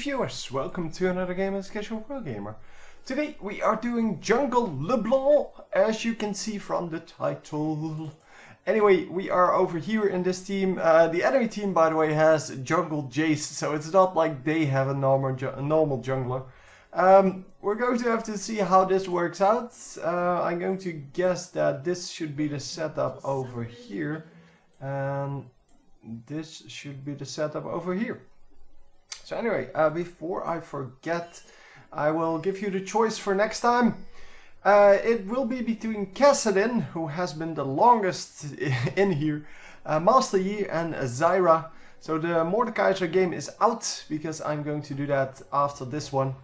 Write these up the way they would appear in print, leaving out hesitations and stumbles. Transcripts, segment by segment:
viewers, welcome to another game as Casual Pro Gamer. Today we are doing Jungle LeBlanc, as you can see from the title. Anyway, we are over here in this team. The enemy team, by the way, has Jungle Jace, so it's not like they have a normal jungler. We're going to have to see how this works out. I'm going to guess that this should be the setup over here, and this should be the setup over here. So anyway, before I forget, I will give you the choice for next time. It will be between Kassadin, who has been the longest in here, Master Yi, and Zyra. So the Mordekaiser game is out, because I'm going to do that after this one.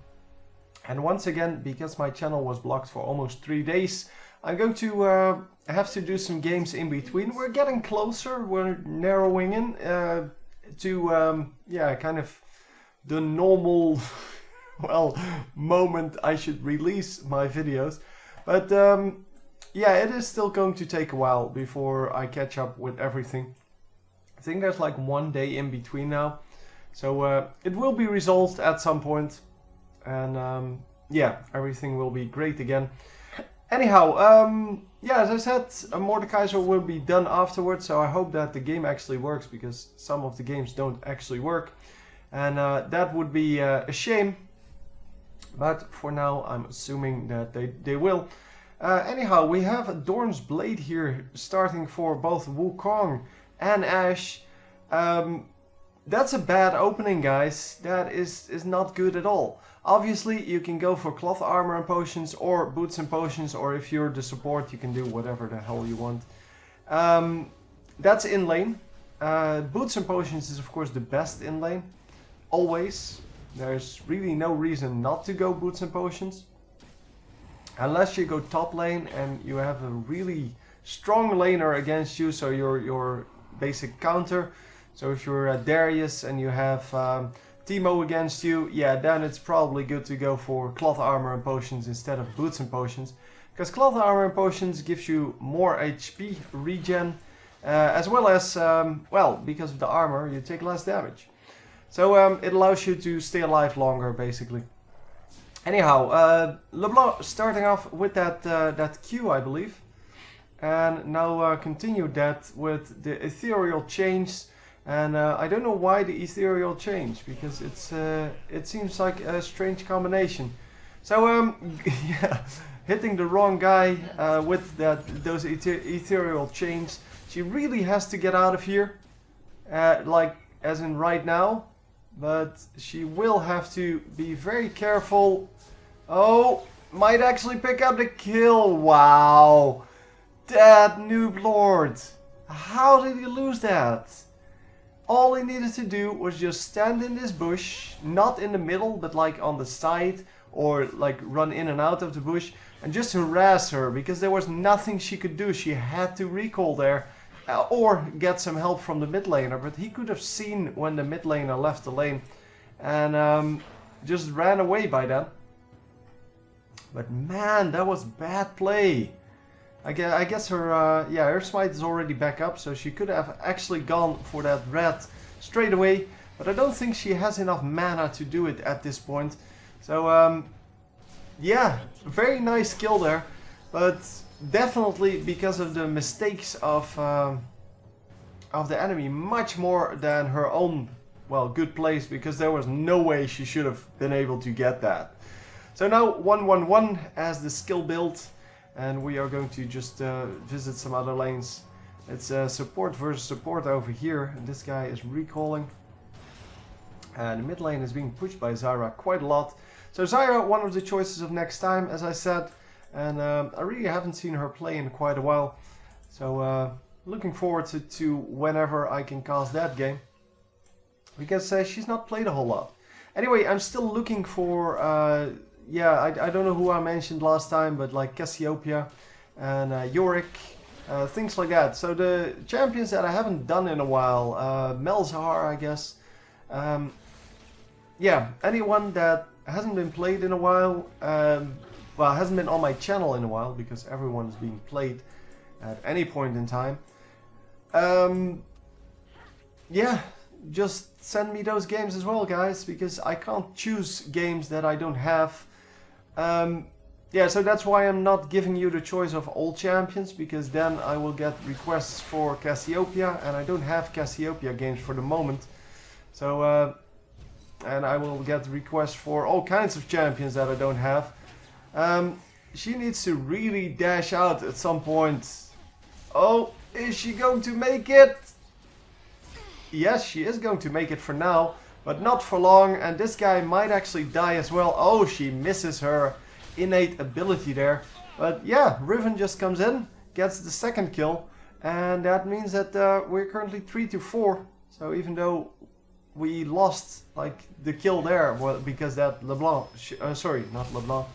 And once again, because my channel was blocked for almost 3 days, I'm going to have to do some games in between. We're getting closer, we're narrowing in to, yeah, kind of the normal, well, moment I should release my videos. But yeah, it is still going to take a while before I catch up with everything. I think there's like 1 day in between now. So it will be resolved at some point. And yeah, everything will be great again. Anyhow, yeah, as I said, Mordekaiser will be done afterwards. So I hope that the game actually works, because some of the games don't actually work. And that would be a shame, but for now I'm assuming that they will. Anyhow, we have a Dorn's Blade here starting for both Wukong and Ashe. That's a bad opening, guys. That is not good at all. Obviously you can go for cloth armor and potions, or boots and potions, or if you're the support you can do whatever the hell you want. That's in lane. Boots and potions is of course the best in lane. Always. There's really no reason not to go boots and potions. Unless you go top lane and you have a really strong laner against you, so your basic counter. So if you're Darius and you have Teemo against you, yeah, then it's probably good to go for cloth armor and potions instead of boots and potions. Because cloth armor and potions gives you more HP regen, as well as, well, because of the armor you take less damage. So it allows you to stay alive longer, basically. Anyhow, LeBlanc starting off with that Q, I believe. And now continue that with the ethereal change. And I don't know why the ethereal change, because it seems like a strange combination. So yeah, hitting the wrong guy with those ethereal chains. She really has to get out of here, like as in right now. But she will have to be very careful. Oh, might actually pick up the kill. Wow. That noob lord. How did he lose that? All he needed to do was just stand in this bush, not in the middle, but like on the side, or like run in and out of the bush, and just harass her, because there was nothing she could do. She had to recall there. Or get some help from the mid laner, but he could have seen when the mid laner left the lane and just ran away by then. But man, that was bad play. I guess her yeah, her smite is already back up, so she could have actually gone for that red straight away, but I don't think she has enough mana to do it at this point. So yeah, very nice kill there, but definitely because of the mistakes of the enemy, much more than her own, well, good plays, because there was no way she should have been able to get that. So now 1-1-1 as the skill build, and we are going to just visit some other lanes. It's support versus support over here, and this guy is recalling. And the mid lane is being pushed by Zyra quite a lot. So Zyra, one of the choices of next time, as I said. And I really haven't seen her play in quite a while. So looking forward to whenever I can cast that game. Because she's not played a whole lot. Anyway, I'm still looking for, yeah, I don't know who I mentioned last time, but like Cassiopeia and Yorick, things like that. So the champions that I haven't done in a while, Melzar, I guess. Yeah, anyone that hasn't been played in a while, well, hasn't been on my channel in a while, because everyone's being played at any point in time. Yeah, just send me those games as well, guys, because I can't choose games that I don't have. Yeah, so that's why I'm not giving you the choice of all champions, because then I will get requests for Cassiopeia, and I don't have Cassiopeia games for the moment. So, and I will get requests for all kinds of champions that I don't have. She needs to really dash out at some point. Oh, is she going to make it? Yes, she is going to make it for now, but not for long, and this guy might actually die as well. Oh, she misses her innate ability there. But yeah, Riven just comes in, gets the second kill, and that means that we're currently 3-4. So even though we lost like the kill there, well, because that LeBlanc, sorry, not LeBlanc,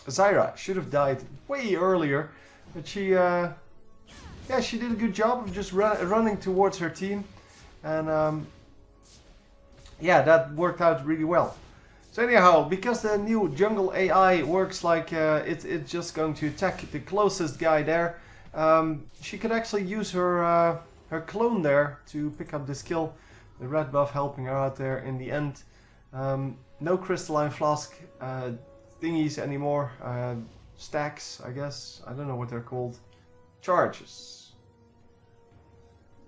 Zyra should have died way earlier, but she, yeah, she did a good job of just running towards her team, and yeah, that worked out really well. So anyhow, because the new jungle AI works like it's just going to attack the closest guy there, she could actually use her her clone there to pick up this kill. The red buff helping her out there in the end. No crystalline flask thingies anymore. Stacks, I guess. I don't know what they're called. Charges.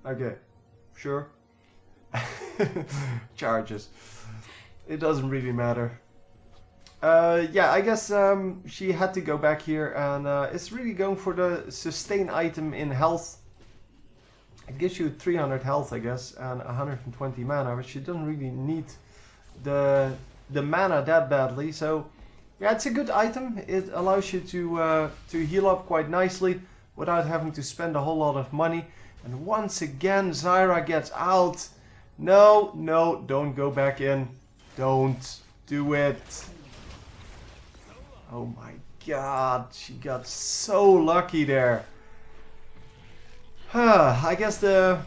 Okay, sure. Charges. It doesn't really matter. Yeah, I guess she had to go back here, and it's really going for the sustain item in health. It gives you 300 health, I guess, and 120 mana, but she doesn't really need the mana that badly. So yeah, it's a good item. It allows you to heal up quite nicely without having to spend a whole lot of money. And once again, Zyra gets out. No, no, don't go back in. Don't do it. Oh my god, she got so lucky there. I guess the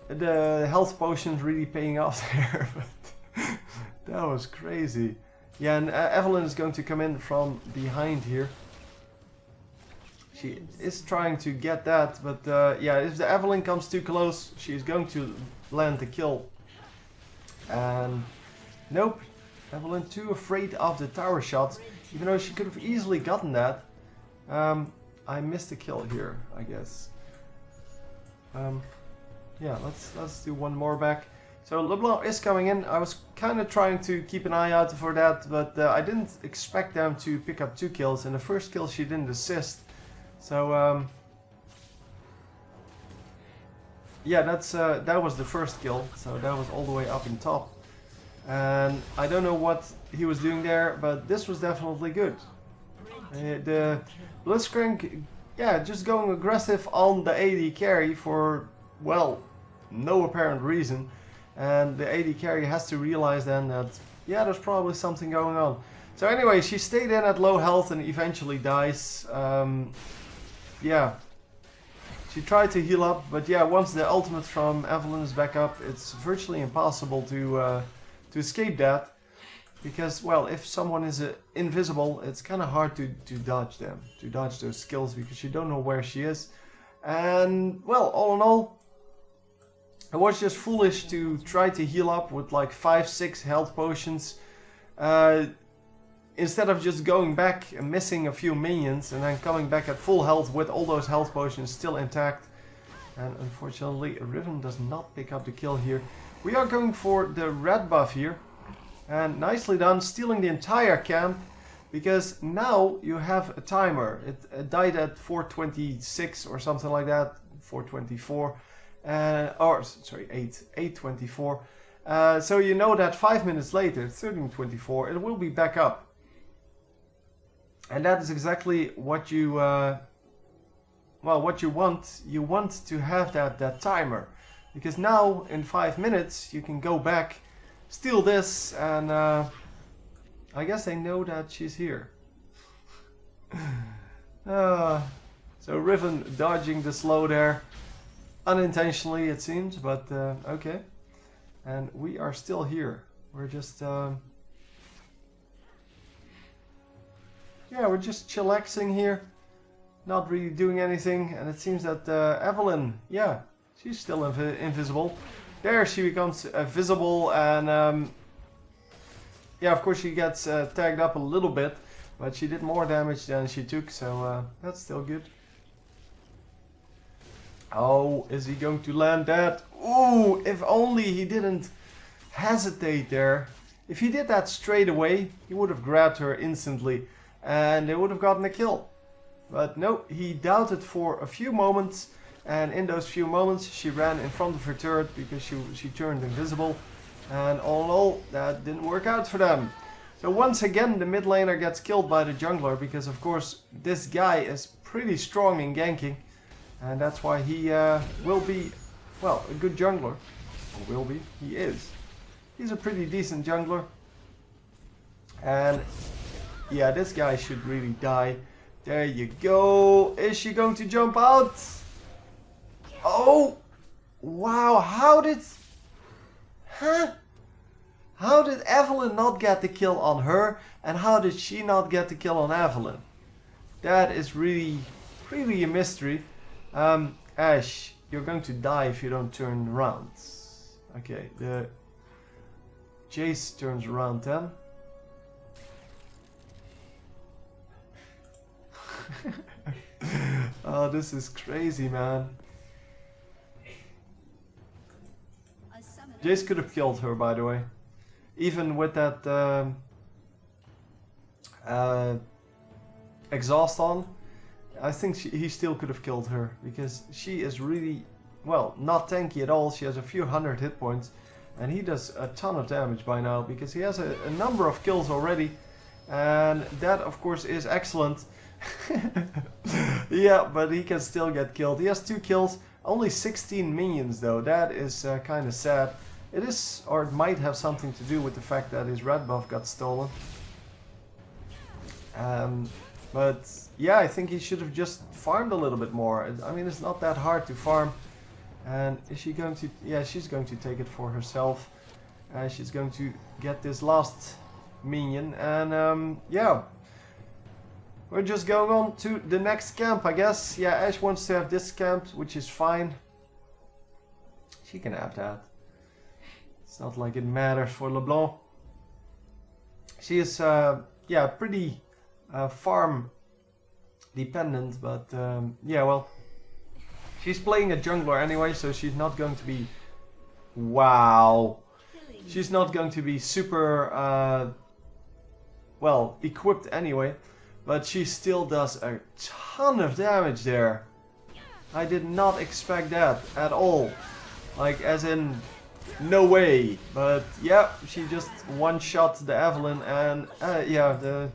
health potion's really paying off there, but that was crazy. Yeah, and Evelyn is going to come in from behind here. She is trying to get that, but yeah, if the Evelyn comes too close, she's going to land the kill. And nope, Evelyn too afraid of the tower shots, even though she could have easily gotten that. I missed the kill here, I guess. Yeah, let's do one more back. So LeBlanc is coming in. I was kind of trying to keep an eye out for that, but I didn't expect them to pick up 2 kills. And the first kill she didn't assist. So yeah, that was the first kill. So that was all the way up in top. And I don't know what he was doing there, but this was definitely good. The Blitzcrank, yeah, just going aggressive on the AD carry for, well, no apparent reason. And the AD carry has to realize then that, yeah, there's probably something going on. So anyway, she stayed in at low health and eventually dies. Yeah, she tried to heal up, but yeah, once the ultimate from Evelyn is back up, it's virtually impossible to escape that. Because, well, if someone is invisible, it's kind of hard to dodge them, to dodge those skills, because you don't know where she is. And, well, all in all, it was just foolish to try to heal up with like 5-6 health potions. Instead of just going back and missing a few minions and then coming back at full health with all those health potions still intact. And unfortunately, Riven does not pick up the kill here. We are going for the red buff here. And nicely done, stealing the entire camp, because now you have a timer. It died at 4:26 or something like that, 4:24, or sorry, 8:24. So you know that 5 minutes later, 13:24, it will be back up. And that is exactly what you, well, what you want. You want to have that timer, because now in 5 minutes you can go back, steal this, and I guess they know that she's here. So Riven dodging the slow there, unintentionally it seems, but okay. And we are still here. We're just, yeah, we're just chillaxing here, not really doing anything. And it seems that Evelyn, yeah, She's still invisible. There she becomes visible, and yeah, of course she gets tagged up a little bit, but she did more damage than she took, so that's still good. Oh, is he going to land that? Ooh, if only he didn't hesitate there. If he did that straight away, he would have grabbed her instantly and they would have gotten a kill. But no, he doubted for a few moments, and in those few moments she ran in front of her turret because she turned invisible. And all in all, that didn't work out for them. So once again the mid laner gets killed by the jungler because of course this guy is pretty strong in ganking. And that's why he will be, well, a good jungler. Or will be, he is. He's a pretty decent jungler. And yeah, this guy should really die. There you go. Is she going to jump out? Oh! Wow, how did... Huh? How did Evelyn not get the kill on her? And how did she not get the kill on Evelyn? That is really a mystery. Ash, you're going to die if you don't turn around. Okay, the Jace turns around then. Oh, this is crazy, man. Jace could have killed her, by the way. Even with that exhaust on, I think he still could have killed her. Because she is really, well, not tanky at all. She has a few hundred hit points. And he does a ton of damage by now. Because he has a number of kills already. And that, of course, is excellent. Yeah, but he can still get killed. He has 2 kills. Only 16 minions, though. That is kind of sad. It is, or it might have something to do with the fact that his red buff got stolen. But yeah, I think he should have just farmed a little bit more. I mean, it's not that hard to farm. And is she going to... Yeah, she's going to take it for herself. She's going to get this last minion. And yeah, we're just going on to the next camp, I guess. Yeah, Ash wants to have this camp, which is fine. She can have that. It's not like it matters for LeBlanc. She is, yeah, pretty farm dependent, but yeah, well, she's playing a jungler anyway, so she's not going to be, wow, she's not going to be super, well, equipped anyway, but she still does a ton of damage there. I did not expect that at all, like as in, no way. But yeah, she just one-shot the Evelyn, and yeah, the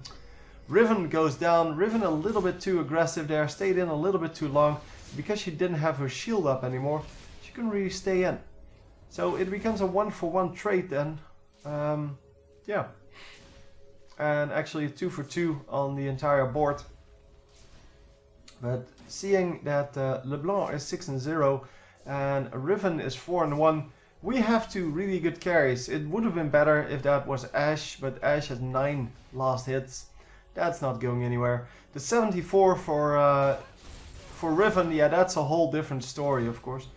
Riven goes down. Riven a little bit too aggressive there, stayed in a little bit too long. Because she didn't have her shield up anymore, she couldn't really stay in. So it becomes a 1-for-1 trade then. Yeah. And actually a 2-for-2 on the entire board. But seeing that LeBlanc is 6-0 and Riven is 4-1, we have 2 really good carries. It would have been better if that was Ashe, but Ashe has 9 last hits. That's not going anywhere. The 74 for Riven, yeah, that's a whole different story, of course.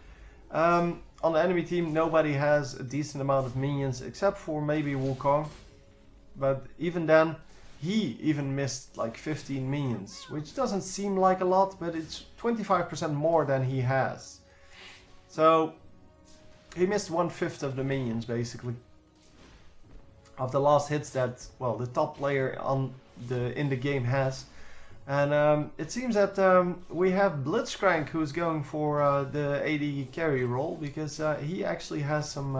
On the enemy team, nobody has a decent amount of minions, except for maybe Wukong. But even then, he even missed like 15 minions, which doesn't seem like a lot, but it's 25% more than he has. So he missed 1/5 of the minions, basically, of the last hits that, well, the top player in the game has. And it seems that we have Blitzcrank who's going for the AD carry role, because he actually has some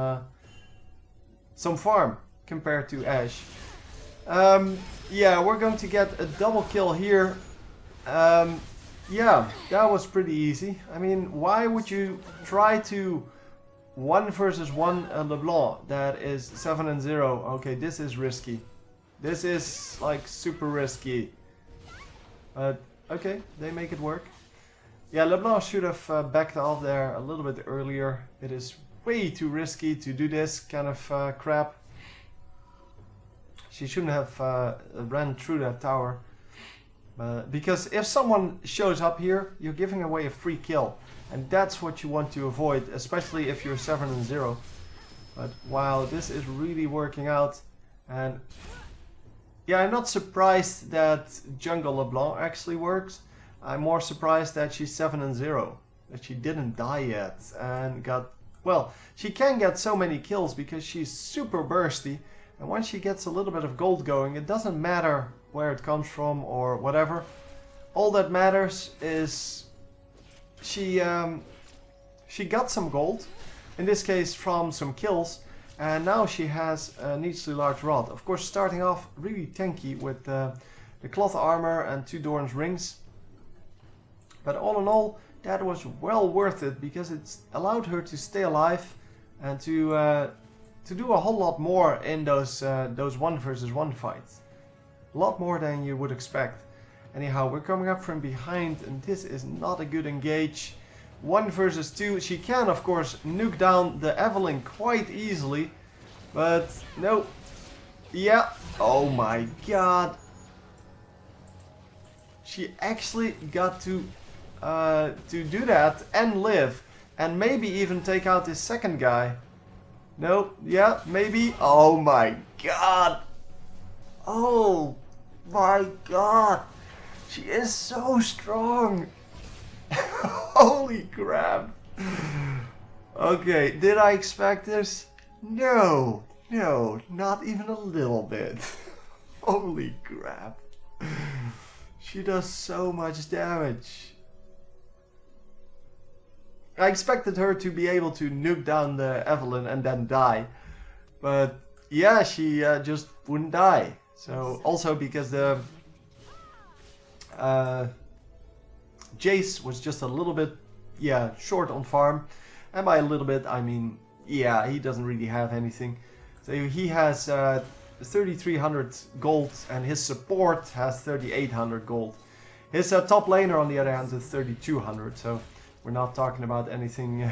farm compared to Ashe. Yeah, we're going to get a double kill here. Yeah, that was pretty easy. I mean, why would you try to 1 versus 1 LeBlanc that is 7-0? Okay, this is risky. This is like super risky. But okay, they make it work. Yeah, LeBlanc should have backed off there a little bit earlier. It is way too risky to do this kind of crap. She shouldn't have ran through that tower. Because if someone shows up here, you're giving away a free kill. And that's what you want to avoid, especially if you're 7-0. But wow, this is really working out. And yeah, I'm not surprised that Jungle LeBlanc actually works. I'm more surprised that she's 7-0. That she didn't die yet and got... Well, she can get so many kills because she's super bursty. And once she gets a little bit of gold going, it doesn't matter where it comes from or whatever. All that matters is she got some gold, in this case from some kills, and now she has a needlessly large rod. Of course, starting off really tanky with the cloth armor and 2 Doran's rings. But all in all, that was well worth it because it allowed her to stay alive and to do a whole lot more in those 1 versus 1 fights. A lot more than you would expect. Anyhow, we're coming up from behind and this is not a good engage. 1 versus 2. She can of course nuke down the Evelyn quite easily. But no. Yeah. Oh my god. She actually got to do that and live. And maybe even take out this second guy. No. Yeah. Maybe. Oh my god. Oh my god. She is so strong. Holy crap. Okay, did I expect this? No, not even a little bit. Holy crap. She does so much damage. I expected her to be able to nuke down the Evelyn and then die. But yeah, she just wouldn't die. So also because the Jace was just a little bit, yeah, short on farm. And by a little bit, I mean, yeah, he doesn't really have anything. So he has 3,300 gold and his support has 3,800 gold. His top laner, on the other hand, is 3,200. So we're not talking about anything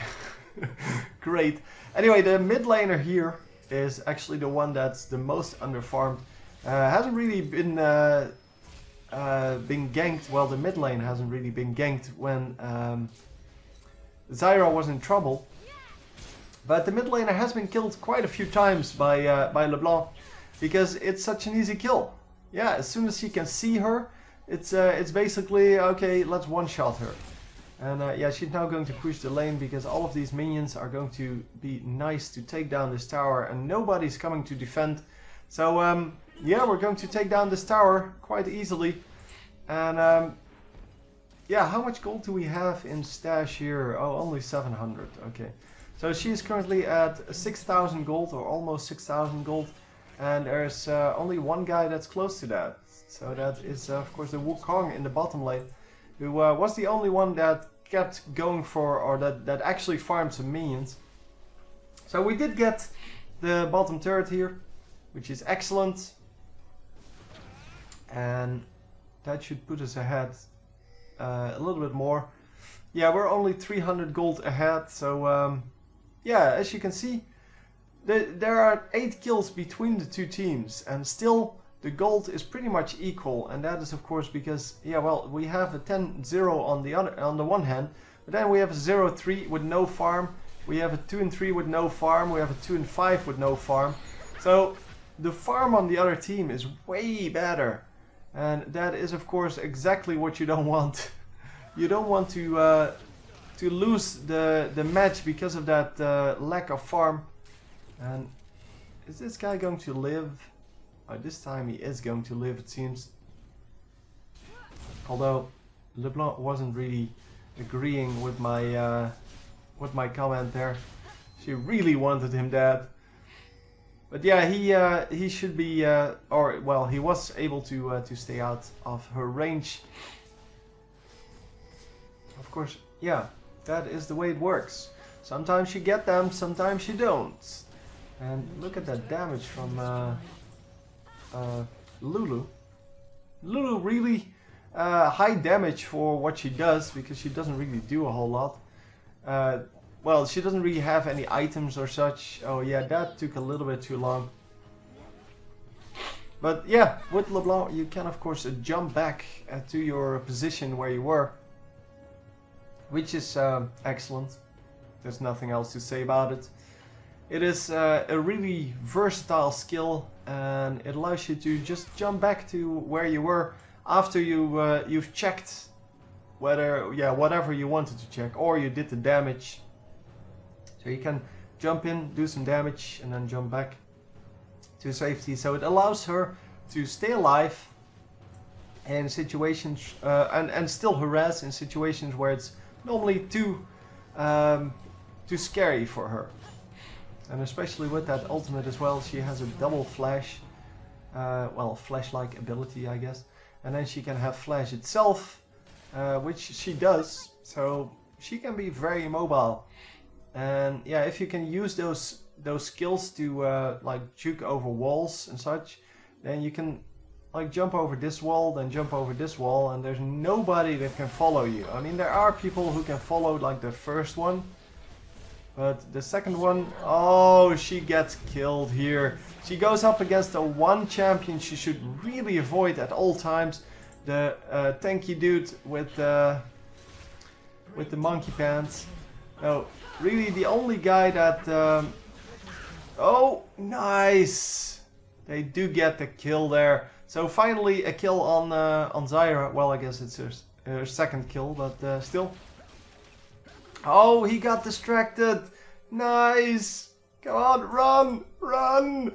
great. Anyway, the mid laner here is actually the one that's the most underfarmed. Hasn't really been ganked. Well, the mid lane hasn't really been ganked when Zyra was in trouble. But the mid laner has been killed quite a few times by LeBlanc because it's such an easy kill. Yeah, as soon as he can see her, it's basically okay. Let's one shot her. And yeah, she's now going to push the lane because all of these minions are going to be nice to take down this tower, and nobody's coming to defend. So yeah, we're going to take down this tower quite easily. And yeah, how much gold do we have in stash here? Oh, only 700. Okay. So she's currently at 6,000 gold, or almost 6,000 gold. And there's only one guy that's close to that. So that is, of course, the Wukong in the bottom lane, who was the only one that kept going for, or that actually farmed some minions. So we did get the bottom turret here, which is excellent. And that should put us ahead a little bit more. Yeah, we're only 300 gold ahead. So yeah, as you can see, there are 8 kills between the two teams, and still the gold is pretty much equal. And that is of course because, yeah, well, we have a 10-0 on the one hand, but then we have a 0-3 with no farm. We have a 2-3 with no farm. We have a 2-5 with no farm. So the farm on the other team is way better. And that is of course exactly what you don't want. You don't want to lose the match because of that lack of farm. And is this guy going to live? Oh, this time he is going to live, it seems. Although LeBlanc wasn't really agreeing with my comment there. She really wanted him dead. But yeah, he should be, or well, he was able to stay out of her range. Of course, yeah, that is the way it works. Sometimes you get them, sometimes you don't. And look at that damage from Lulu. Lulu really high damage for what she does, because she doesn't really do a whole lot. Well, she doesn't really have any items or such. Oh yeah, that took a little bit too long. But yeah, with LeBlanc you can of course jump back to your position where you were, which is excellent. There's nothing else to say about it. It is a really versatile skill, and it allows you to just jump back to where you were after you've checked whatever you wanted to check, or you did the damage. So you can jump in, do some damage, and then jump back to safety. So it allows her to stay alive in situations and still harass in situations where it's normally too scary for her. And especially with that ultimate as well, she has a double flash, flash-like ability, I guess. And then she can have flash itself, which she does, so she can be very mobile. And yeah, if you can use those skills to like juke over walls and such, then you can like jump over this wall, then jump over this wall, and there's nobody that can follow you. I mean, there are people who can follow like the first one, but the second one, oh, she gets killed here. She goes up against the one champion she should really avoid at all times, the tanky dude with the monkey pants. No, really the only guy that... oh, nice! They do get the kill there. So finally a kill on Zyra. Well, I guess it's her second kill, but still. Oh, he got distracted. Nice. Come on, run, run.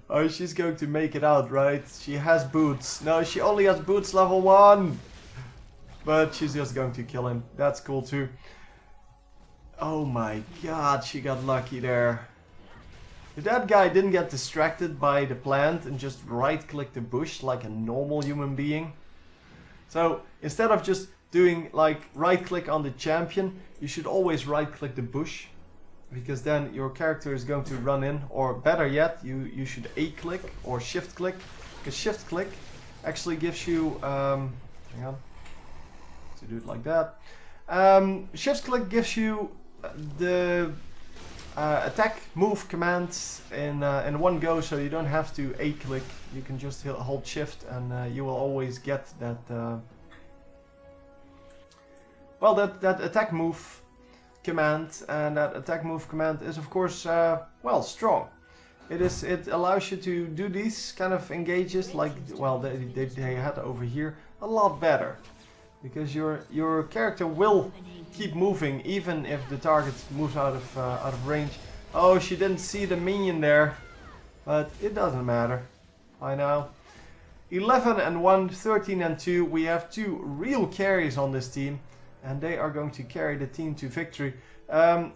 Oh, she's going to make it out, right? She has boots. No, she only has boots level 1. But she's just going to kill him. That's cool too. Oh my god, she got lucky there. If that guy didn't get distracted by the plant and just right-click the bush like a normal human being. So instead of just doing like right-click on the champion, you should always right-click the bush, because then your character is going to run in, or better yet, you should A-click or shift-click, because shift-click actually gives you, hang on, to do it like that. Shift-click gives you the attack move commands in one go, so you don't have to A-click. You can just hold shift and you will always get that that attack move command, and that attack move command is of course strong. It allows you to do these kind of engages like they had over here a lot better, because your character will keep moving even if the target moves out of range. Oh, she didn't see the minion there, but it doesn't matter by now. 11 and 1, 13 and 2. We have 2 real carries on this team, and they are going to carry the team to victory. The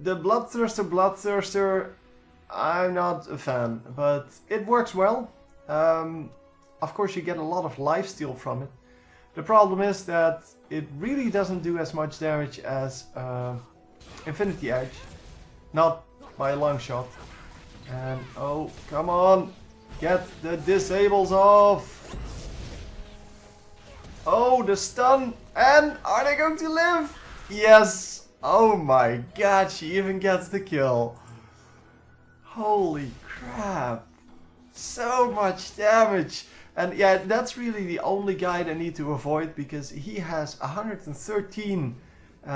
Bloodthirster, I'm not a fan, but it works well. Of course, you get a lot of lifesteal from it. The problem is that it really doesn't do as much damage as Infinity Edge. Not by a long shot. And oh, come on! Get the disables off! Oh, the stun! And are they going to live? Yes! Oh my god, she even gets the kill. Holy crap! So much damage! And yeah, that's really the only guy I need to avoid, because he has 113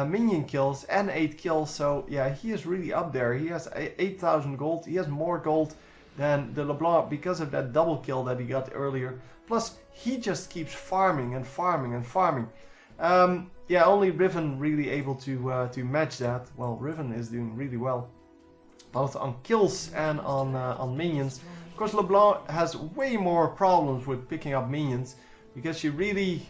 minion kills and 8 kills. So yeah, he is really up there. He has 8,000 gold. He has more gold than the LeBlanc because of that double kill that he got earlier. Plus, he just keeps farming and farming and farming. Yeah, only Riven really able to match that. Well, Riven is doing really well, both on kills and on minions. Of course, LeBlanc has way more problems with picking up minions, because she really,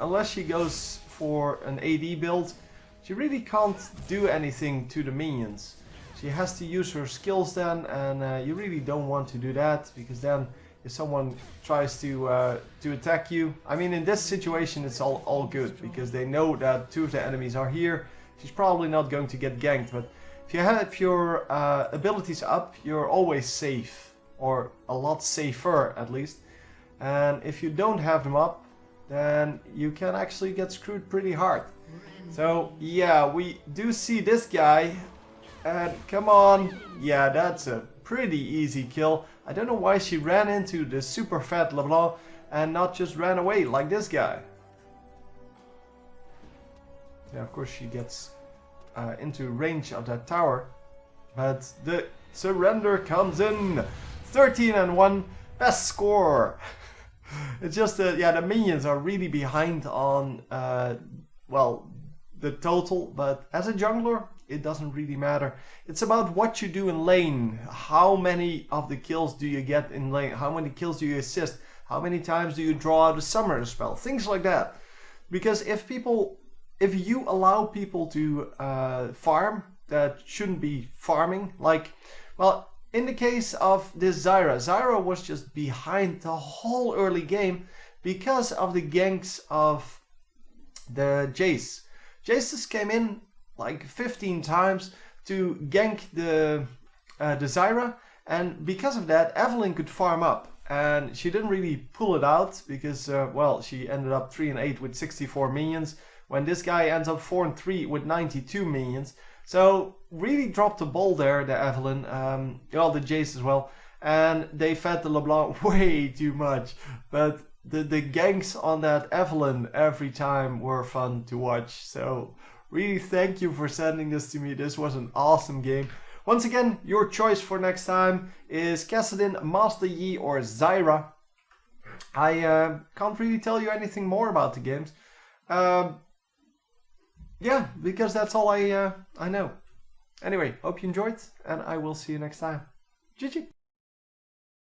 unless she goes for an AD build, she really can't do anything to the minions. She has to use her skills then, and you really don't want to do that, because then if someone tries to attack you, I mean, in this situation it's all good, because they know that 2 of the enemies are here. She's probably not going to get ganked, but if you have your abilities up, you're always safe. Or a lot safer, at least. And if you don't have them up, then you can actually get screwed pretty hard. So yeah, we do see this guy, and come on, yeah, that's a pretty easy kill. I don't know why she ran into the super fat LeBlanc and not just ran away like this guy. Yeah, of course she gets into range of that tower. But the surrender comes in. 13-1. Best score. It's just that, yeah, the minions are really behind on, well, the total. But as a jungler, it doesn't really matter. It's about what you do in lane. How many of the kills do you get in lane? How many kills do you assist? How many times do you draw out a summoner spell? Things like that. Because if you allow people to farm that shouldn't be farming, like, well, in the case of this Zyra was just behind the whole early game because of the ganks of the Jace. Jaces came in like 15 times to gank the Zyra, and because of that, Evelyn could farm up. And she didn't really pull it out because, well, she ended up 3-8 with 64 minions, when this guy ends up 4-3 with 92 minions. So really dropped the ball there, the Evelyn, well, the Jace as well. And they fed the LeBlanc way too much. But the ganks on that Evelyn every time were fun to watch. So really thank you for sending this to me. This was an awesome game. Once again, your choice for next time is Kassadin, Master Yi or Zyra. I can't really tell you anything more about the games. Yeah, because that's all I know. Anyway, hope you enjoyed, and I will see you next time. GG!